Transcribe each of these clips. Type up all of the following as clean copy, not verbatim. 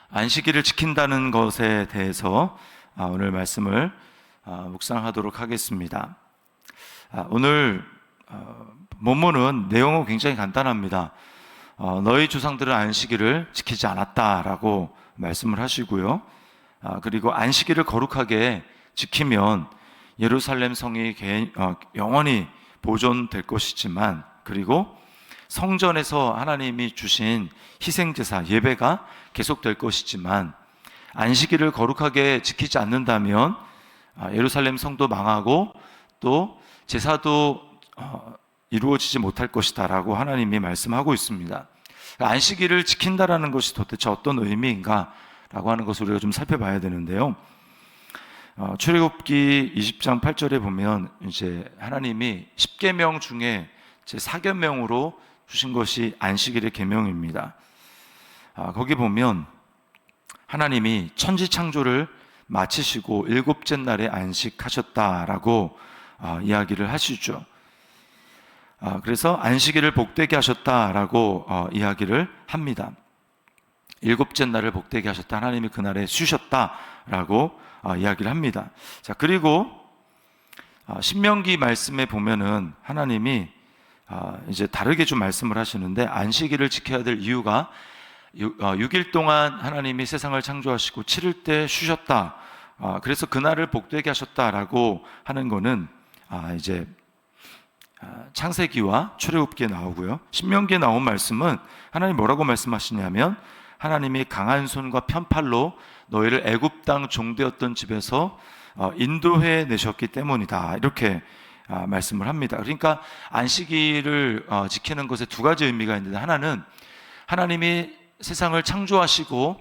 안식일을 지킨다는 것에 대해서 오늘 말씀을 묵상하도록 하겠습니다. 오늘 본문은 내용은 굉장히 간단합니다. 너희 조상들은 안식일을 지키지 않았다라고 말씀을 하시고요. 그리고 안식일을 거룩하게 지키면 예루살렘 성이 영원히 보존될 것이지만, 그리고 성전에서 하나님이 주신 희생제사 예배가 계속될 것이지만, 안식일을 거룩하게 지키지 않는다면 예루살렘 성도 망하고 또 제사도 이루어지지 못할 것이다 라고 하나님이 말씀하고 있습니다. 안식일을 지킨다라는 것이 도대체 어떤 의미인가 라고 하는 것을 우리가 좀 살펴봐야 되는데요. 출애굽기 20장 8절에 보면 이제 하나님이 10계명 중에 제 4계명으로 주신 것이 안식일의 계명입니다. 거기 보면 하나님이 천지 창조를 마치시고 일곱째 날에 안식하셨다라고 이야기를 하시죠. 그래서 안식일을 복되게 하셨다라고 이야기를 합니다. 일곱째 날을 복되게 하셨다, 하나님이 그날에 쉬셨다라고 이야기를 합니다. 자, 그리고 신명기 말씀에 보면은 하나님이 이제 다르게 좀 말씀을 하시는데, 안식일을 지켜야 될 이유가 6일 동안 하나님이 세상을 창조하시고 7일 때 쉬셨다. 그래서 그날을 복되게 하셨다라고 하는 거는 이제 창세기와 출애굽기에 나오고요. 신명기에 나온 말씀은 하나님 뭐라고 말씀하시냐면, 하나님이 강한 손과 편팔로 너희를 애굽 땅 종되었던 집에서 인도해 내셨기 때문이다, 이렇게 말씀을 합니다. 그러니까 안식일을 지키는 것에 두 가지 의미가 있는데, 하나는 하나님이 세상을 창조하시고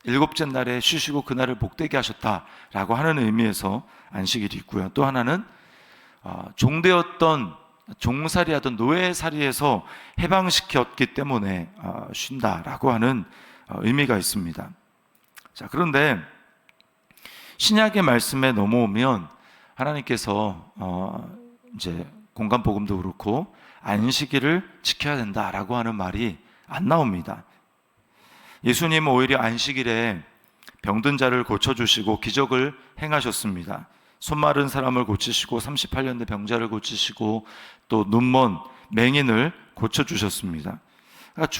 일곱째 날에 쉬시고 그날을 복되게 하셨다라고 하는 의미에서 안식일이 있고요. 또 하나는 종되었던, 종살이하던 노예살이에서 해방시켰기 때문에 쉰다라고 하는 의미가 있습니다. 자, 그런데 신약의 말씀에 넘어오면 하나님께서 이제 공간복음도 그렇고 안식일을 지켜야 된다라고 하는 말이 안 나옵니다. 예수님은 오히려 안식일에 병든 자를 고쳐주시고 기적을 행하셨습니다. 손 마른 사람을 고치시고 38년 된 병자를 고치시고 또 눈먼 맹인을 고쳐주셨습니다. 그러니까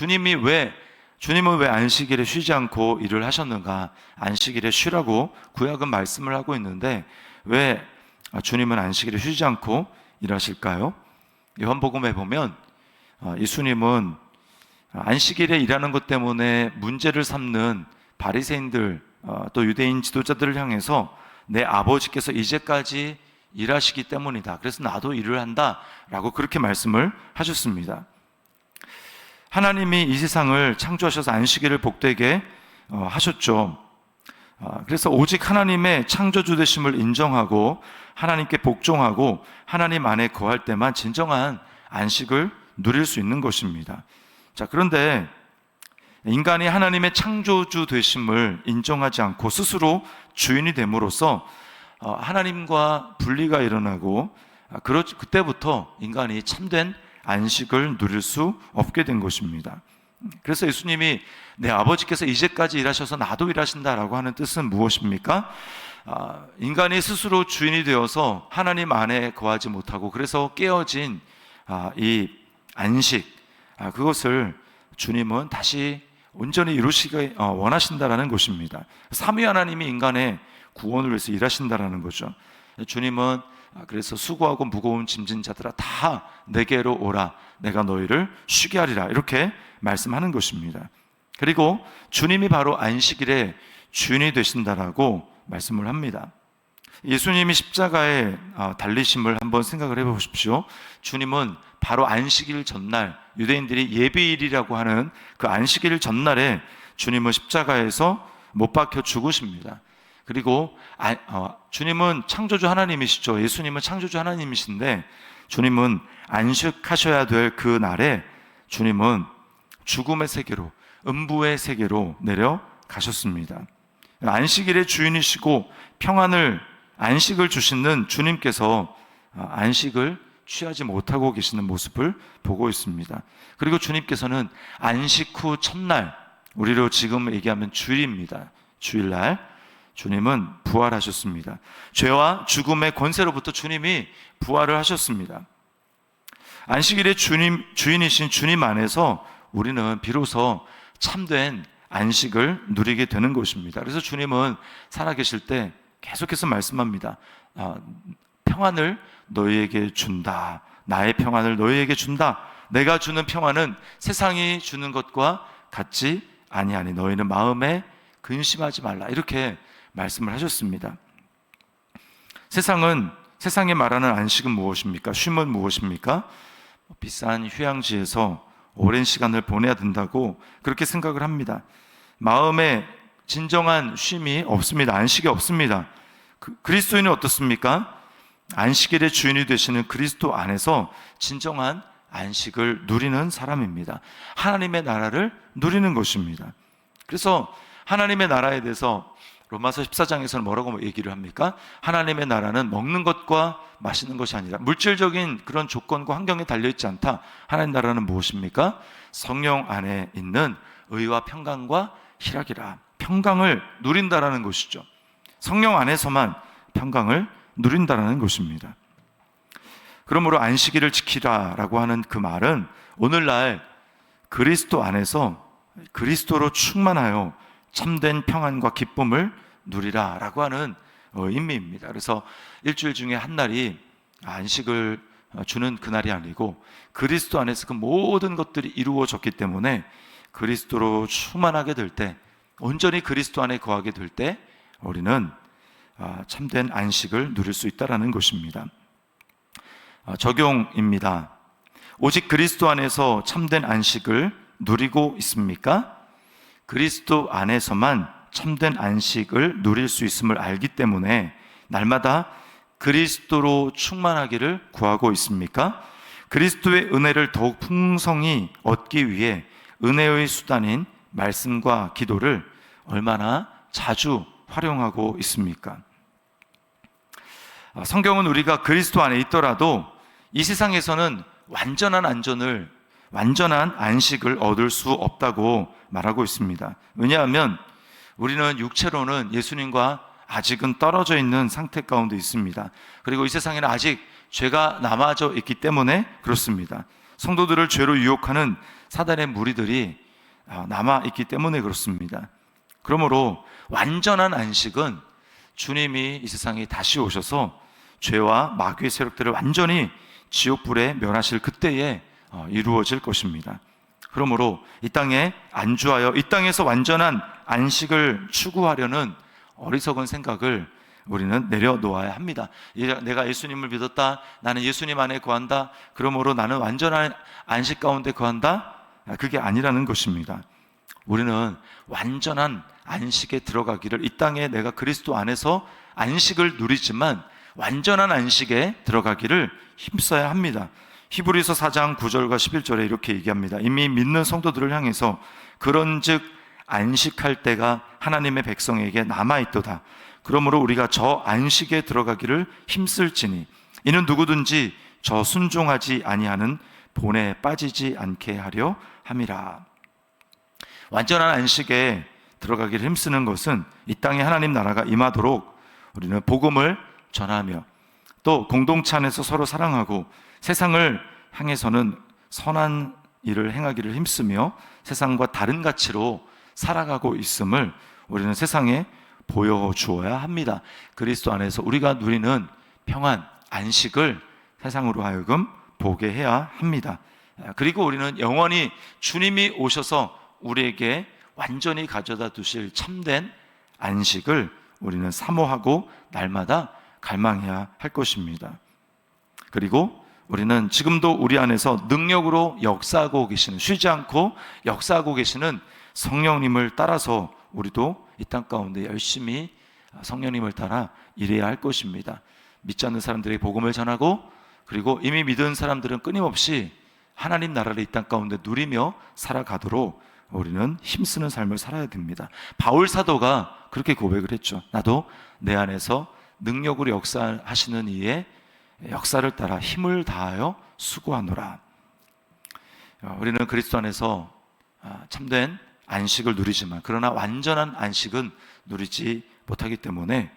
주님은 왜 안식일에 쉬지 않고 일을 하셨는가? 안식일에 쉬라고 구약은 말씀을 하고 있는데 왜 주님은 안식일에 쉬지 않고 일하실까요? 요한복음에 보면 예수님은 안식일에 일하는 것 때문에 문제를 삼는 바리새인들 또 유대인 지도자들을 향해서 내 아버지께서 이제까지 일하시기 때문이다, 그래서 나도 일을 한다 라고 그렇게 말씀을 하셨습니다. 하나님이 이 세상을 창조하셔서 안식일을 복되게 하셨죠. 그래서 오직 하나님의 창조주 되심을 인정하고 하나님께 복종하고 하나님 안에 거할 때만 진정한 안식을 누릴 수 있는 것입니다. 자, 그런데 인간이 하나님의 창조주 되심을 인정하지 않고 스스로 주인이 됨으로써 하나님과 분리가 일어나고 그때부터 인간이 참된 안식을 누릴 수 없게 된 것입니다. 그래서 예수님이 내 아버지께서 이제까지 일하셔서 나도 일하신다라고 하는 뜻은 무엇입니까? 인간이 스스로 주인이 되어서 하나님 안에 거하지 못하고 그래서 깨어진 이 안식, 그것을 주님은 다시 온전히 이루시기 원하신다라는 것입니다. 삼위 하나님이 인간의 구원을 위해서 일하신다라는 거죠. 주님은 그래서 수고하고 무거운 짐진 자들아 다 내게로 오라, 내가 너희를 쉬게 하리라, 이렇게 말씀하는 것입니다. 그리고 주님이 바로 안식일의 주인이 되신다라고 말씀을 합니다. 예수님이 십자가에 달리심을 한번 생각을 해보십시오. 주님은 바로 안식일 전날, 유대인들이 예비일이라고 하는 그 안식일 전날에 주님은 십자가에서 못 박혀 죽으십니다. 그리고 주님은 창조주 하나님이시죠. 예수님은 창조주 하나님이신데 주님은 안식하셔야 될 그 날에 주님은 죽음의 세계로, 음부의 세계로 내려가셨습니다. 안식일의 주인이시고 안식을 주시는 주님께서 안식을 취하지 못하고 계시는 모습을 보고 있습니다. 그리고 주님께서는 안식 후 첫날 우리로 지금 얘기하면 주일입니다. 주일날 주님은 부활하셨습니다. 죄와 죽음의 권세로부터 주님이 부활을 하셨습니다. 안식일의 주인이신 주님 안에서 우리는 비로소 참된 안식을 누리게 되는 것입니다. 그래서 주님은 살아계실 때 계속해서 말씀합니다. 평안을 너희에게 준다. 나의 평안을 너희에게 준다. 내가 주는 평안은 세상이 주는 것과 같지 아니하니 너희는 마음에 근심하지 말라. 이렇게 말씀을 하셨습니다. 세상에 말하는 안식은 무엇입니까? 쉼은 무엇입니까? 비싼 휴양지에서 오랜 시간을 보내야 된다고 그렇게 생각을 합니다. 마음에 진정한 쉼이 없습니다. 안식이 없습니다. 그리스도인은 어떻습니까? 안식일의 주인이 되시는 그리스도 안에서 진정한 안식을 누리는 사람입니다. 하나님의 나라를 누리는 것입니다. 그래서 하나님의 나라에 대해서 로마서 14장에서는 뭐라고 얘기를 합니까? 하나님의 나라는 먹는 것과 마시는 것이 아니라 물질적인 그런 조건과 환경에 달려있지 않다. 하나님의 나라는 무엇입니까? 성령 안에 있는 의와 평강과 희락이라. 평강을 누린다라는 것이죠. 성령 안에서만 평강을 누린다라는 것입니다. 그러므로 안식일을 지키라라고 하는 그 말은 오늘날 그리스도 안에서 그리스도로 충만하여 참된 평안과 기쁨을 누리라라고 하는 의미입니다. 그래서 일주일 중에 한 날이 안식을 주는 그날이 아니고 그리스도 안에서 그 모든 것들이 이루어졌기 때문에 그리스도로 충만하게 될 때, 온전히 그리스도 안에 거하게 될 때 우리는 참된 안식을 누릴 수 있다는 것입니다. 적용입니다. 오직 그리스도 안에서 참된 안식을 누리고 있습니까? 그리스도 안에서만 참된 안식을 누릴 수 있음을 알기 때문에 날마다 그리스도로 충만하기를 구하고 있습니까? 그리스도의 은혜를 더욱 풍성히 얻기 위해 은혜의 수단인 말씀과 기도를 얼마나 자주 활용하고 있습니까? 성경은 우리가 그리스도 안에 있더라도 이 세상에서는 완전한 안식을 얻을 수 없다고 말하고 있습니다. 왜냐하면 우리는 육체로는 예수님과 아직은 떨어져 있는 상태 가운데 있습니다. 그리고 이 세상에는 아직 죄가 남아져 있기 때문에 그렇습니다. 성도들을 죄로 유혹하는 사단의 무리들이 남아 있기 때문에 그렇습니다. 그러므로 완전한 안식은 주님이 이 세상에 다시 오셔서 죄와 마귀의 세력들을 완전히 지옥불에 멸하실 그때에 이루어질 것입니다. 그러므로 이 땅에 안주하여 이 땅에서 완전한 안식을 추구하려는 어리석은 생각을 우리는 내려놓아야 합니다. 내가 예수님을 믿었다, 나는 예수님 안에 거한다, 그러므로 나는 완전한 안식 가운데 거한다, 그게 아니라는 것입니다. 우리는 완전한 안식에 들어가기를, 이 땅에 내가 그리스도 안에서 안식을 누리지만 완전한 안식에 들어가기를 힘써야 합니다. 히브리서 4장 9절과 11절에 이렇게 얘기합니다. 이미 믿는 성도들을 향해서 그런즉 안식할 때가 하나님의 백성에게 남아있도다. 그러므로 우리가 저 안식에 들어가기를 힘쓸지니 이는 누구든지 저 순종하지 아니하는 본에 빠지지 않게 하려 함이라. 완전한 안식에 들어가기를 힘쓰는 것은 이 땅에 하나님 나라가 임하도록 우리는 복음을 전하며 또 공동체 안에서 서로 사랑하고 세상을 향해서는 선한 일을 행하기를 힘쓰며 세상과 다른 가치로 살아가고 있음을 우리는 세상에 보여주어야 합니다. 그리스도 안에서 우리가 누리는 평안, 안식을 세상으로 하여금 보게 해야 합니다. 그리고 우리는 영원히 주님이 오셔서 우리에게 완전히 가져다 두실 참된 안식을 우리는 사모하고 날마다 갈망해야 할 것입니다. 그리고 우리는 지금도 우리 안에서 능력으로 역사하고 계시는, 쉬지 않고 역사하고 계시는 성령님을 따라서 우리도 이 땅 가운데 열심히 성령님을 따라 일해야 할 것입니다. 믿지 않는 사람들에게 복음을 전하고, 그리고 이미 믿은 사람들은 끊임없이 하나님 나라를 이 땅 가운데 누리며 살아가도록 우리는 힘쓰는 삶을 살아야 됩니다. 바울 사도가 그렇게 고백을 했죠. 나도 내 안에서 능력으로 역사하시는 이의 역사를 따라 힘을 다하여 수고하노라. 우리는 그리스도 안에서 참된 안식을 누리지만 그러나 완전한 안식은 누리지 못하기 때문에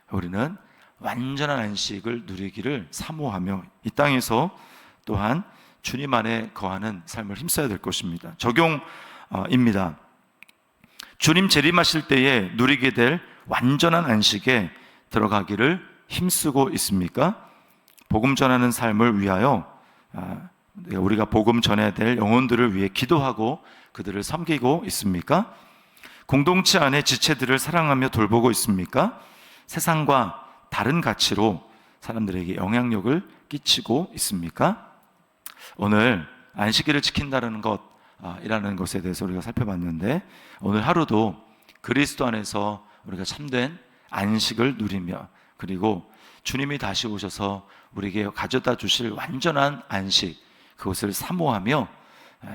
우리는 완전한 안식을 누리기를 사모하며 이 땅에서 또한 주님 안에 거하는 삶을 힘써야 될 것입니다. 적용입니다. 주님 재림하실 때에 누리게 될 완전한 안식에 들어가기를 힘쓰고 있습니까? 복음 전하는 삶을 위하여 우리가 복음 전해야 될 영혼들을 위해 기도하고 그들을 섬기고 있습니까? 공동체 안에 지체들을 사랑하며 돌보고 있습니까? 세상과 다른 가치로 사람들에게 영향력을 끼치고 있습니까? 오늘 안식일을 지킨다는 것이라는 것에 대해서 우리가 살펴봤는데 오늘 하루도 그리스도 안에서 우리가 참된 안식을 누리며 그리고 주님이 다시 오셔서 우리에게 가져다 주실 완전한 안식 그것을 사모하며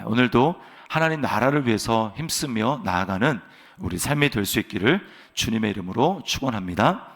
오늘도 하나님 나라를 위해서 힘쓰며 나아가는 우리 삶이 될 수 있기를 주님의 이름으로 축원합니다.